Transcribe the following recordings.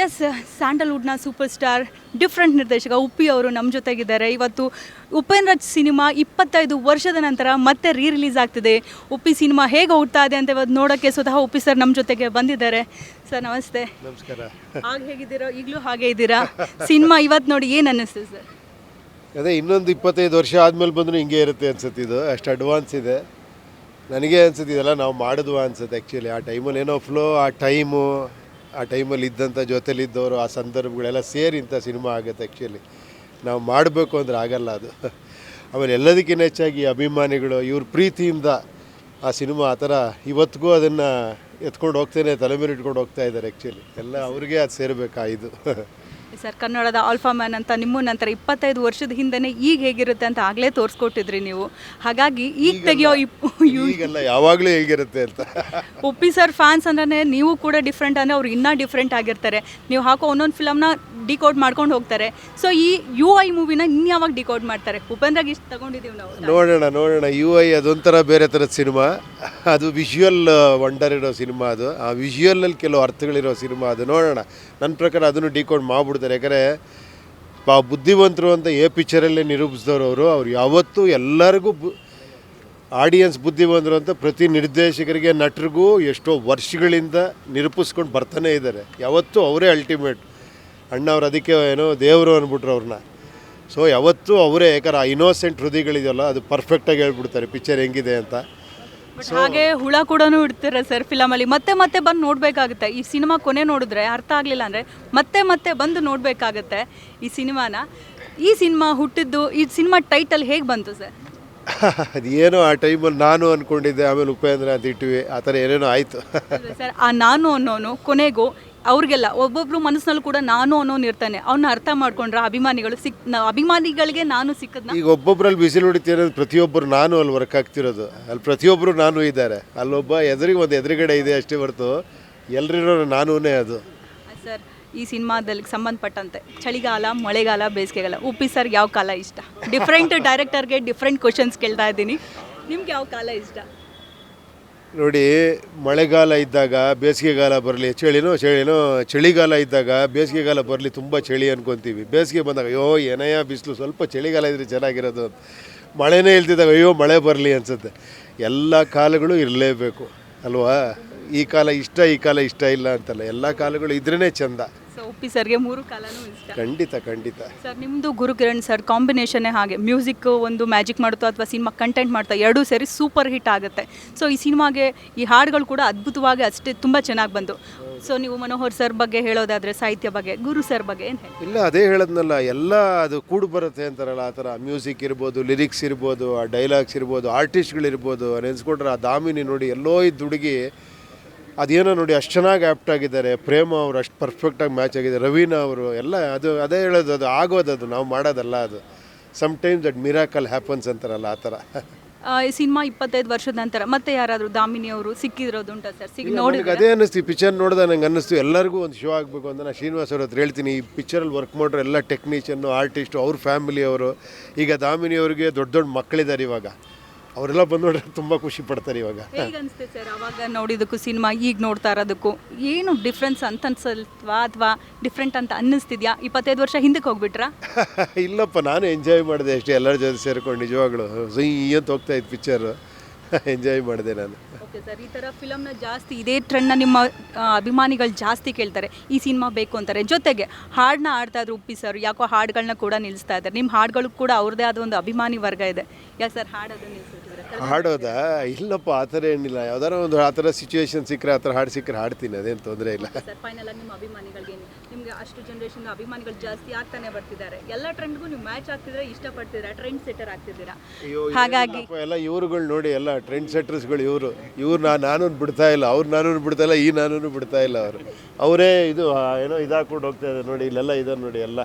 S, ಸ್ಯಾಂಡಲ್ವುಡ್ನ super star different ನಿರ್ದೇಶಕ ಉಪ್ಪಿ ಅವರು ನಮ್ಮ ಜೊತೆಗಿದ್ದಾರೆ. ಇವತ್ತು ಉಪೇಂದ್ರ ಸಿನಿಮಾ 25 ವರ್ಷದ ನಂತರ ಮತ್ತೆ ರಿಲೀಸ್ ಆಗ್ತಿದೆ. ಉಪ್ಪಿ ಸಿನಿಮಾ ಹೇಗೆ ಹೋಗ್ತಾ ಇದೆ ಅಂತ ಇವತ್ತು ನೋಡೋಕ್ಕೆ ಸ್ವತಃ ಉಪ್ಪಿ ಸರ್ ನಮ್ಮ ಜೊತೆಗೆ ಬಂದಿದ್ದಾರೆ. ಸರ್ ನಮಸ್ತೆ. ನಮಸ್ಕಾರ. ಹಾಗೆ ಹೇಗಿದ್ದೀರಾ? ಈಗಲೂ ಹಾಗೆ ಇದ್ದೀರಾ? ಸಿನಿಮಾ ಇವತ್ತು ನೋಡಿ ಏನು ಅನ್ನಿಸ್ತಿದೆ ಸರ್? ಅದೇ ಇನ್ನೊಂದು 25 ವರ್ಷ ಆದಮೇಲೆ ಬಂದರೂ ಹಿಂಗೆ ಇರುತ್ತೆ ಅನ್ಸುತ್ತೆ. ಇದು ಅಷ್ಟು ಅಡ್ವಾನ್ಸ್ ಇದೆ. ನನಗೆ ಅನ್ಸುತ್ತೆ ಇದೆಲ್ಲ ನಾವು ಮಾಡಿದ್ವಾ ಅನ್ಸುತ್ತೆ. ಆ್ಯಕ್ಚುಲಿ ಆ ಟೈಮಲ್ಲಿ ಏನೋ ಫ್ಲೋ, ಆ ಟೈಮಲ್ಲಿ ಇದ್ದಂಥ ಜೊತೆಲಿದ್ದವರು, ಆ ಸಂದರ್ಭಗಳೆಲ್ಲ ಸೇರಿ ಇಂಥ ಸಿನಿಮಾ ಆಗುತ್ತೆ. ಆ್ಯಕ್ಚುಲಿ ನಾವು ಮಾಡಬೇಕು ಅಂದರೆ ಆಗಲ್ಲ ಅದು. ಆಮೇಲೆ ಎಲ್ಲದಕ್ಕಿಂತ ಹೆಚ್ಚಾಗಿ ಅಭಿಮಾನಿಗಳು ಇವ್ರ ಪ್ರೀತಿಯಿಂದ ಆ ಸಿನಿಮಾ ಆ ಥರ ಇವತ್ತಿಗೂ ಅದನ್ನು ಎತ್ಕೊಂಡು ಹೋಗ್ತೇನೆ, ತಲೆ ಮೇಲೆ ಇಟ್ಕೊಂಡು ಹೋಗ್ತಾ ಇದ್ದಾರೆ. ಆ್ಯಕ್ಚುಲಿ ಎಲ್ಲ ಅವ್ರಿಗೆ ಅದು ಸೇರಬೇಕಾಯಿತು. ಸರ್, ಕನ್ನಡದ ಆಲ್ಫಾ ಮ್ಯಾನ್ ಅಂತ ನಿಮ್ಮ ನಂತರ 25 ವರ್ಷದ ಹಿಂದೆನೇ ಈಗ ಹೇಗಿರುತ್ತೆ ಅಂತ ಆಗಲೇ ತೋರಿಸ್ಕೊಟ್ಟಿದ್ರಿ ನೀವು. ಹಾಗಾಗಿ ಈಗ ತೆಗಿಯೋ ಈಗೆಲ್ಲ ಯಾವಾಗಲೂ ಹೇಗಿರುತ್ತೆ ಅಂತ. ಉಪ್ಪಿ ಸರ್ ಫ್ಯಾನ್ಸ್ ಅಂದ್ರೆ ನೀವು ಕೂಡ ಡಿಫ್ರೆಂಟ್ ಅಂದರೆ ಅವ್ರು ಇನ್ನೂ ಡಿಫ್ರೆಂಟ್ ಆಗಿರ್ತಾರೆ. ನೀವು ಹಾಕೋ ಒಂದೊಂದು ಫಿಲಮ್ನ ಡಿಕೋಡ್ ಮಾಡ್ಕೊಂಡು ಹೋಗ್ತಾರೆ. ಸೊ ಈ UI ಮೂವಿನ ಇನ್ಯಾವಾಗ ಡಿಕೋಡ್ ಮಾಡ್ತಾರೆ? ಉಪೇಂದ್ರಾಗ ಇಷ್ಟು ತಗೊಂಡಿದ್ದೀವಿ ನಾವು. ನೋಡೋಣ. UI ಅದೊಂಥರ ಬೇರೆ ಥರದ ಸಿನಿಮಾ. ಅದು ವಿಷುವಲ್ ವಂಡರ್ ಇರೋ ಸಿನಿಮಾ. ಅದು ಆ ವಿಷುವಲಲ್ಲಿ ಕೆಲವು ಅರ್ಥಗಳಿರೋ ಸಿನಿಮಾ. ಅದು ನೋಡೋಣ. ನನ್ನ ಪ್ರಕಾರ ಅದನ್ನು ಡಿಕೋಡ್ ಮಾಡಿಬಿಡ್ತಾರೆ. ಯಾಕಂದರೆ ಬುದ್ಧಿವಂತರು ಅಂತ ಪಿಕ್ಚರಲ್ಲೇ ನಿರೂಪಿಸಿದವರು ಅವರು ಯಾವತ್ತೂ ಎಲ್ಲರಿಗೂ ಆಡಿಯನ್ಸ್ ಬುದ್ಧಿವಂತರು ಅಂತ ಪ್ರತಿ ನಿರ್ದೇಶಕರಿಗೆ, ನಟರಿಗೂ ಎಷ್ಟೋ ವರ್ಷಗಳಿಂದ ನಿರೂಪಿಸ್ಕೊಂಡು ಬರ್ತಾನೆ ಇದ್ದಾರೆ. ಯಾವತ್ತೂ ಅವರೇ ಅಲ್ಟಿಮೇಟ್. ಅಣ್ಣವ್ರು ಅದಕ್ಕೆ ಏನೋ ದೇವರು ಅಂದ್ಬಿಟ್ರು ಅವ್ರನ್ನ. ಸೊ ಯಾವತ್ತೂ ಅವರೇ. ಯಾಕಂದ್ರೆ ಆ ಇನ್ನೋಸೆಂಟ್ ಹೃದಯಗಳಿದೆಯಲ್ಲ, ಅದು ಪರ್ಫೆಕ್ಟಾಗಿ ಹೇಳ್ಬಿಡ್ತಾರೆ ಪಿಕ್ಚರ್ ಹೆಂಗಿದೆ ಅಂತ. ಹಾಗೆ ಹುಳ ಕೂಡ ಇಡ್ತಾರೆ ಸರ್ ಫಿಲಮಲ್ಲಿ. ಮತ್ತೆ ಮತ್ತೆ ಬಂದು ನೋಡಬೇಕಾಗುತ್ತೆ. ಈ ಸಿನಿಮಾ ಕೊನೆ ನೋಡಿದ್ರೆ ಅರ್ಥ ಆಗಲಿಲ್ಲ ಅಂದರೆ ಮತ್ತೆ ಮತ್ತೆ ಬಂದು ನೋಡಬೇಕಾಗತ್ತೆ ಈ ಸಿನಿಮಾನ. ಈ ಸಿನಿಮಾ ಹುಟ್ಟಿದ್ದು, ಈ ಸಿನಿಮಾ ಟೈಟಲ್ ಹೇಗೆ ಬಂತು ಸರ್? ಅದೇನೋ ಆ ಟೈಮಲ್ಲಿ ನಾನು ಅಂದ್ಕೊಂಡಿದ್ದೆ, ಆಮೇಲೆ ಉಪೇಂದ್ರ ಅಂತ ಇಟ್ವಿ. ಆ ಥರ ಏನೇನೋ ಆಯಿತು ಸರ್. ಆ ನಾನು ಅನ್ನೋನು ಕೊನೆಗೂ ಅವ್ರಿಗೆಲ್ಲ ಒಬ್ಬೊಬ್ರು ಮನಸ್ಸಿನಲ್ಲೂ ಕೂಡ ನಾನು ಅನ್ನೋನು ಇರ್ತಾನೆ. ಅವನ್ನ ಅರ್ಥ ಮಾಡ್ಕೊಂಡ್ರೆ ಅಭಿಮಾನಿಗಳು ಅಭಿಮಾನಿಗಳಿಗೆ ನಾನು ಸಿಕ್ಕದ್ನ. ಈಗ ಒಬ್ಬೊಬ್ಬರಲ್ಲಿ ಬಿಸಿಲು ಹೊಡಿತೀರ, ಪ್ರತಿಯೊಬ್ಬರು ನಾನು ಅಲ್ಲಿ ವರ್ಕ್ ಆಗ್ತಿರೋದು. ಅಲ್ಲಿ ಪ್ರತಿಯೊಬ್ಬರು ನಾನು ಇದ್ದಾರೆ. ಅಲ್ಲೊಬ್ಬ ಒಂದು ಎದುರುಗಡೆ ಇದೆ ಅಷ್ಟೇ ಹೊರತು ಎಲ್ಲರಿರೋ ನಾನೇ ಅದು. ಸರ್, ಈ ಸಿನಿಮಾದಲ್ಲಿ ಸಂಬಂಧಪಟ್ಟಂತೆ ಚಳಿಗಾಲ, ಮಳೆಗಾಲ, ಬೇಸಿಗೆಗಾಲ, ಉಪ್ಪಿ ಸರ್ ಯಾವ ಕಾಲ ಇಷ್ಟ? ಡಿಫ್ರೆಂಟ್ ಡೈರೆಕ್ಟರ್ಗೆ ಡಿಫ್ರೆಂಟ್ ಕ್ವಶನ್ಸ್ ಕೇಳ್ತಾ ಇದ್ದೀನಿ. ನಿಮ್ಗೆ ಯಾವ ಕಾಲ ಇಷ್ಟ? ನೋಡಿ, ಮಳೆಗಾಲ ಇದ್ದಾಗ ಬೇಸಿಗೆಗಾಲ ಬರಲಿ, ಚಳಿಗಾಲ ಇದ್ದಾಗ ಬೇಸಿಗೆಗಾಲ ಬರಲಿ, ತುಂಬ ಚಳಿ ಅನ್ಕೊತೀವಿ. ಬೇಸಿಗೆ ಬಂದಾಗ ಅಯ್ಯೋ ಏನಯ್ಯ ಬಿಸಿಲು, ಸ್ವಲ್ಪ ಚಳಿಗಾಲ ಇದ್ರೆ ಚೆನ್ನಾಗಿರೋದು ಅಂತ. ಮಳೆನೇ ಇಲ್ದಿದ್ದಾಗ ಅಯ್ಯೋ ಮಳೆ ಬರಲಿ ಅನಿಸುತ್ತೆ. ಎಲ್ಲ ಕಾಲಗಳು ಇರಲೇಬೇಕು ಅಲ್ವಾ? ಈ ಕಾಲ ಇಷ್ಟ, ಈ ಕಾಲ ಇಷ್ಟ ಇಲ್ಲ ಅಂತಲ್ಲ. ಎಲ್ಲ ಕಾಲಗಳು ಇದ್ರೇ ಚೆಂದ. ಸೊ ಉಪ್ಪಿ ಸರ್ಗೆ 3 ಕಾಲನೂ ಇಷ್ಟ. ಖಂಡಿತ. ಸರ್, ನಿಮ್ಮದು ಗುರುಕಿರಣ್ ಸರ್ ಕಾಂಬಿನೇಷನ್ನೇ ಹಾಗೆ. ಮ್ಯೂಸಿಕ್ ಒಂದು ಮ್ಯಾಜಿಕ್ ಮಾಡುತ್ತೋ ಅಥವಾ ಸಿನಿಮಾ ಕಂಟೆಂಟ್ ಮಾಡ್ತಾ ಎರಡೂ ಸೇರಿ ಸೂಪರ್ ಹಿಟ್ ಆಗುತ್ತೆ. ಸೊ ಈ ಸಿನಿಮಾಗೆ ಈ ಹಾಡುಗಳು ಕೂಡ ಅದ್ಭುತವಾಗಿ ಅಷ್ಟೇ ತುಂಬ ಚೆನ್ನಾಗಿ ಬಂತು. ಸೊ ನೀವು ಮನೋಹರ್ ಸರ್ ಬಗ್ಗೆ ಹೇಳೋದಾದರೆ, ಸಾಹಿತ್ಯ ಬಗ್ಗೆ, ಗುರು ಸರ್ ಬಗ್ಗೆ ಏನು ಹೇಳಿ? ಇಲ್ಲ, ಅದೇ ಹೇಳೋದ್ನಲ್ಲ, ಎಲ್ಲ ಅದು ಕೂಡು ಬರುತ್ತೆ ಅಂತಾರಲ್ಲ, ಆ ಥರ ಮ್ಯೂಸಿಕ್ ಇರ್ಬೋದು, ಲಿರಿಕ್ಸ್ ಇರ್ಬೋದು, ಆ ಡೈಲಾಗ್ಸ್ ಇರ್ಬೋದು, ಆರ್ಟಿಸ್ಟ್ಗಳಿರ್ಬೋದು. ನೆನೆಸ್ಕೊಂಡ್ರೆ ಆ ದಾಮಿನಿ ನೋಡಿ, ಎಲ್ಲೋ ಇದ್ದ ಹುಡುಗಿ ಅದೇನೋ ನೋಡಿ ಅಷ್ಟು ಚೆನ್ನಾಗಿ ಆ್ಯಪ್ಟ್ ಆಗಿದ್ದಾರೆ. ಪ್ರೇಮ ಅವರು ಅಷ್ಟು ಪರ್ಫೆಕ್ಟಾಗಿ ಮ್ಯಾಚ್ ಆಗಿದ್ದಾರೆ. ರವೀನಾ ಅವರು ಎಲ್ಲ ಅದೇ ಹೇಳೋದು, ಅದು ಆಗೋದು, ನಾವು ಮಾಡೋದಲ್ಲ ಅದು. ಸಮ್ಟೈಮ್ಸ್ ದಟ್ ಮಿರಾಕಲ್ ಹ್ಯಾಪನ್ಸ್ ಅಂತಾರಲ್ಲ, ಆ ಥರ. ಈ ಸಿನಿಮಾ 25 ವರ್ಷದ ನಂತರ ಮತ್ತೆ ಯಾರಾದರೂ ದಾಮಿನಿ ಅವರು ಸಿಕ್ಕಿರೋದುಂಟಾ ಸರ್? ನನಗೆ ಅದೇ ಅನ್ನಿಸ್ತು. ಈ ಪಿಕ್ಚರ್ ನೋಡಿದಾಗ ನಂಗೆ ಅನ್ನಿಸ್ತು ಎಲ್ಲರಿಗೂ ಒಂದು ಶೋ ಆಗಬೇಕು ಅಂತ. ನಾನು ಶ್ರೀನಿವಾಸ್ ಅವ್ರ ಹತ್ರ ಹೇಳ್ತೀನಿ, ಈ ಪಿಕ್ಚರಲ್ಲಿ ವರ್ಕ್ ಮಾಡೋರು ಎಲ್ಲ ಟೆಕ್ನಿಷಿಯನ್ನು, ಆರ್ಟಿಸ್ಟು, ಅವ್ರ ಫ್ಯಾಮಿಲಿಯವರು. ಈಗ ದಾಮಿನಿ ಅವರಿಗೆ ದೊಡ್ಡ ಮಕ್ಕಳಿದ್ದಾರೆ ಇವಾಗ. ಅವರೆಲ್ಲ ಬಂದು ನೋಡ್ರೆ ತುಂಬ ಖುಷಿ ಪಡ್ತಾರೆ ಇವಾಗ. ಹೇಗೆ ಅನಿಸುತ್ತೆ ಸರ್ ಅವಾಗ ನೋಡಿದ್ದಕ್ಕೂ ಸಿನಿಮಾ ಈಗ ನೋಡ್ತಾ ಇರೋದಕ್ಕೂ? ಏನು ಡಿಫ್ರೆನ್ಸ್ ಅಂತ ಅನ್ಸಲ್ವಾ ಅಥವಾ ಡಿಫ್ರೆಂಟ್ ಅಂತ ಅನ್ನಿಸ್ತಿದ್ಯಾ? 25 ವರ್ಷ ಹಿಂದಕ್ಕೆ ಹೋಗ್ಬಿಟ್ರಾ? ಇಲ್ಲಪ್ಪ, ನಾನು ಎಂಜಾಯ್ ಮಾಡಿದೆ ಅಷ್ಟೇ. ಎಲ್ಲರ ಜೊತೆ ಸೇರ್ಕೊಂಡು ನಿಜವಾಗ್ಲೂ ಅಂತ ಹೋಗ್ತಾ ಇತ್ತು ಪಿಕ್ಚರು. ಎಂಜಾಯ್ ಮಾಡಿದೆ ನಾನು. ಓಕೆ ಸರ್, ಈ ಥರ ಫಿಲಮ್ನ ಜಾಸ್ತಿ ಇದೇ ಟ್ರೆಂಡ್ನ ನಿಮ್ಮ ಅಭಿಮಾನಿಗಳು ಜಾಸ್ತಿ ಕೇಳ್ತಾರೆ. ಈ ಸಿನಿಮಾ ಬೇಕು ಅಂತಾರೆ. ಜೊತೆಗೆ ಹಾಡನ್ನ ಆಡ್ತಾ ಇದ್ರು ಉಪ್ಪಿ ಸರ್, ಯಾಕೋ ಹಾಡುಗಳನ್ನ ಕೂಡ ನಿಲ್ಲಿಸ್ತಾ ಇದ್ದಾರೆ. ನಿಮ್ಮ ಹಾಡುಗಳು ಕೂಡ ಅವ್ರದ್ದೇ ಆದ ಒಂದು ಅಭಿಮಾನಿ ವರ್ಗ ಇದೆ. ಯಾಕೆ ಸರ್ ಹಾಡೋದು ನಿಲ್ಲಿಸಿದ್ರೆ? ಹಾಡೋದಾ? ಇಲ್ಲಪ್ಪ, ಆ ಥರ ಏನಿಲ್ಲ. ಯಾವ್ದಾರ ಒಂದು ಆ ಥರ ಸಿಚುವೇಶನ್ ಸಿಕ್ಕರೆ, ಆ ಥರ ಹಾಡು ಸಿಕ್ಕರೆ ಹಾಡ್ತೀನಿ, ಅದೇನು ತೊಂದರೆ ಇಲ್ಲ. ಸರ್, ಫೈನಲ್ ಆಗಿ ನಿಮ್ಮ ಅಭಿಮಾನಿಗಳಿಗೆ, ನಿಮಗೆ ಅಷ್ಟು ಜನರೇಷನ್ ಅಭಿಮಾನಿಗಳು ಜಾಸ್ತಿ ಆಗ್ತಾನೆ ಬರ್ತಿದ್ದಾರೆ. ಎಲ್ಲ ಟ್ರೆಂಡ್ಗೂ ನೀವು ಮ್ಯಾಚ್ ಆಗ್ತಿದ್ರೆ, ಇಷ್ಟಪಡ್ತಿದ್ದೀರಾ, ಟ್ರೆಂಡ್ ಸೆಟರ್ ಆಗ್ತಿದ್ದೀರಾ. ಹಾಗಾಗಿ ಎಲ್ಲ ಇವ್ರುಗಳು ನೋಡಿ, ಎಲ್ಲ ಟ್ರೆಂಡ್ ಸೆಟರ್ಸ್ಗಳು ಇವರು ನಾನು ಬಿಡ್ತಾ ಇಲ್ಲ, ನಾನು ಬಿಡ್ತಾ ಇಲ್ಲ, ನಾನು ಬಿಡ್ತಾ ಇಲ್ಲ. ಅವರೇ ಇದು ಏನೋ ಇದಾಕೊಂಡು ಹೋಗ್ತಾ ಇದೆ ನೋಡಿ. ಇಲ್ಲೆಲ್ಲ ಇದೆ ನೋಡಿ. ಎಲ್ಲ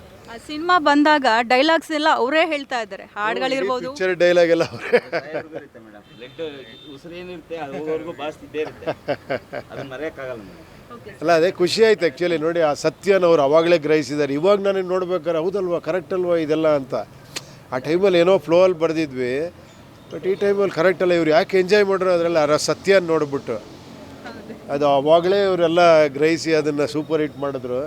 ಸಿನಿಮಾ ಬಂದಾಗ ಡೈಲಾಗ್ಸ್ ಎಲ್ಲ ಅವರೇ ಹೇಳ್ತಾ ಇದ್ದಾರೆ. ಹಾಡುಗಳಿರ್ಬೋದು, ಪಿಕ್ಚರ್ ಡೈಲಾಗ್ ಎಲ್ಲ ಅವರೇ. ಅಲ್ಲ, ಅದೇ ಖುಷಿ ಆಯ್ತು ಆ್ಯಕ್ಚುಲಿ ನೋಡಿ. ಆ ಸತ್ಯನ ಅವ್ರು ಅವಾಗಲೇ ಗ್ರಹಿಸಿದ್ದಾರೆ. ಇವಾಗ ನನಗೆ ನೋಡ್ಬೇಕಾರೆ ಹೌದಲ್ವಾ, ಕರೆಕ್ಟ್ ಅಲ್ವಾ ಇದೆಲ್ಲ ಅಂತ. ಆ ಟೈಮಲ್ಲಿ ಏನೋ ಫ್ಲೋ ಅಲ್ಲಿ ಬರೆದಿದ್ವಿ, ಬಟ್ ಈ ಟೈಮಲ್ಲಿ ಕರೆಕ್ಟ್ ಅಲ್ಲ. ಇವ್ರು ಯಾಕೆ ಎಂಜಾಯ್ ಮಾಡ್ರು ಅದರಲ್ಲಿ ಆ ಸತ್ಯನ ನೋಡಿಬಿಟ್ಟು. ಅದು ಅವಾಗಲೇ ಇವರೆಲ್ಲ ಗ್ರಹಿಸಿ ಅದನ್ನು ಸೂಪರ್ ಹಿಟ್ ಮಾಡಿದ್ರು.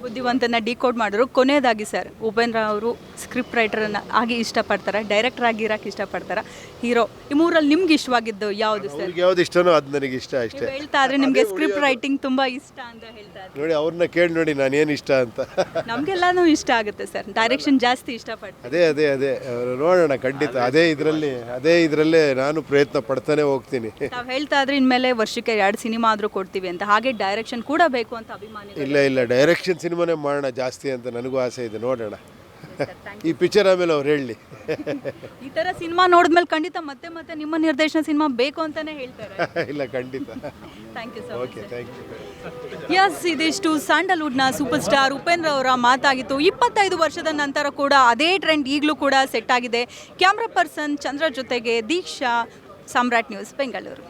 ಬುದ್ಧಿವಂತನ ಡಿಕೋಡ್ ಮಾಡಿದ್ರು. ಕೊನೆಯದಾಗಿ ಸರ್, ಉಪೇಂದ್ರ ಅವರು ಸ್ಕ್ರಿಪ್ಟ್ ರೈಟರನ್ನು ಆಗಿ ಇಷ್ಟಪಡ್ತಾರೆ, ಡೈರೆಕ್ಟರ್ ಆಗಿರೋಕ್ಕೆ ಇಷ್ಟಪಡ್ತಾರೆ, ಹೀರೋ, ಈ ಮೂರಲ್ಲಿ ನಿಮ್ಗೆ ಇಷ್ಟವಾಗಿದ್ದು ಯಾವುದು ಸರ್? ಅವ್ರಿಗೆ ಯಾವ್ದು ಇಷ್ಟನೋ ಅದು ನನಗೆ ಇಷ್ಟ ಅಷ್ಟೇ. ನೀವು ಹೇಳ್ತಾ ಇದ್ರೆ ನಿಮಗೆ ಸ್ಕ್ರಿಪ್ಟ್ ರೈಟಿಂಗ್ ತುಂಬ ಇಷ್ಟ ಅಂತ ಹೇಳ್ತಾ ಇದ್ದಾರೆ. ನೋಡಿ ಅವ್ರನ್ನ ಕೇಳಿ ನೋಡಿ ನಾನೇನು ಇಷ್ಟ ಅಂತ. ನಮಗೆಲ್ಲನೂ ಇಷ್ಟ ಆಗುತ್ತೆ ಸರ್, ಡೈರೆಕ್ಷನ್ ಜಾಸ್ತಿ ಇಷ್ಟಪಡ್ತೀನಿ. ಅದೇ ನೋಡೋಣ ಖಂಡಿತ ಅದೇ ಇದರಲ್ಲೇ ನಾನು ಪ್ರಯತ್ನ ಪಡ್ತಾನೆ ಹೋಗ್ತೀನಿ. ತಾವು ಹೇಳ್ತಾ ಇದ್ರೆ ಇನ್ಮೇಲೆ ವರ್ಷಕ್ಕೆ 2 ಸಿನಿಮಾ ಆದರೂ ಕೊಡ್ತೀವಿ ಅಂತ, ಹಾಗೆ ಡೈರೆಕ್ಷನ್ ಕೂಡ ಬೇಕು ಅಂತ ಅಭಿಮಾನಿ. ಇಲ್ಲ ಡೈರೆಕ್ಷನ್ ಸಿನಿಮಾನೇ ಮಾಡೋಣ ಜಾಸ್ತಿ ಅಂತ ನನಗೂ ಆಸೆ ಇದೆ. ನೋಡೋಣ ಈ ಪಿಕ್ಚರ್ ಆಮೇಲೆ ಅವ್ರು ಹೇಳಲಿ. ಈ ಥರ ಸಿನಿಮಾ ನೋಡಿದ್ಮೇಲೆ ಖಂಡಿತ ಮತ್ತೆ ನಿಮ್ಮ ನಿರ್ದೇಶನ ಸಿನಿಮಾ ಬೇಕು ಅಂತಾನೆ ಹೇಳ್ತಾರೆ. ಇಲ್ಲ ಖಂಡಿತ. Thank you so okay, thank you. Yes, ಇದಿಷ್ಟು ಸ್ಯಾಂಡಲ್ವುಡ್ನ ಸೂಪರ್ ಸ್ಟಾರ್ ಉಪೇಂದ್ರ ಅವರ ಮಾತಾಗಿತ್ತು. 25 ವರ್ಷದ ನಂತರ ಕೂಡ ಅದೇ ಟ್ರೆಂಡ್ ಈಗಲೂ ಕೂಡ ಸೆಟ್ ಆಗಿದೆ. ಕ್ಯಾಮ್ರಾ ಪರ್ಸನ್ ಚಂದ್ರ ಜೊತೆಗೆ ದೀಕ್ಷಾ, ಸಾಮ್ರಾಟ್ ನ್ಯೂಸ್, ಬೆಂಗಳೂರು.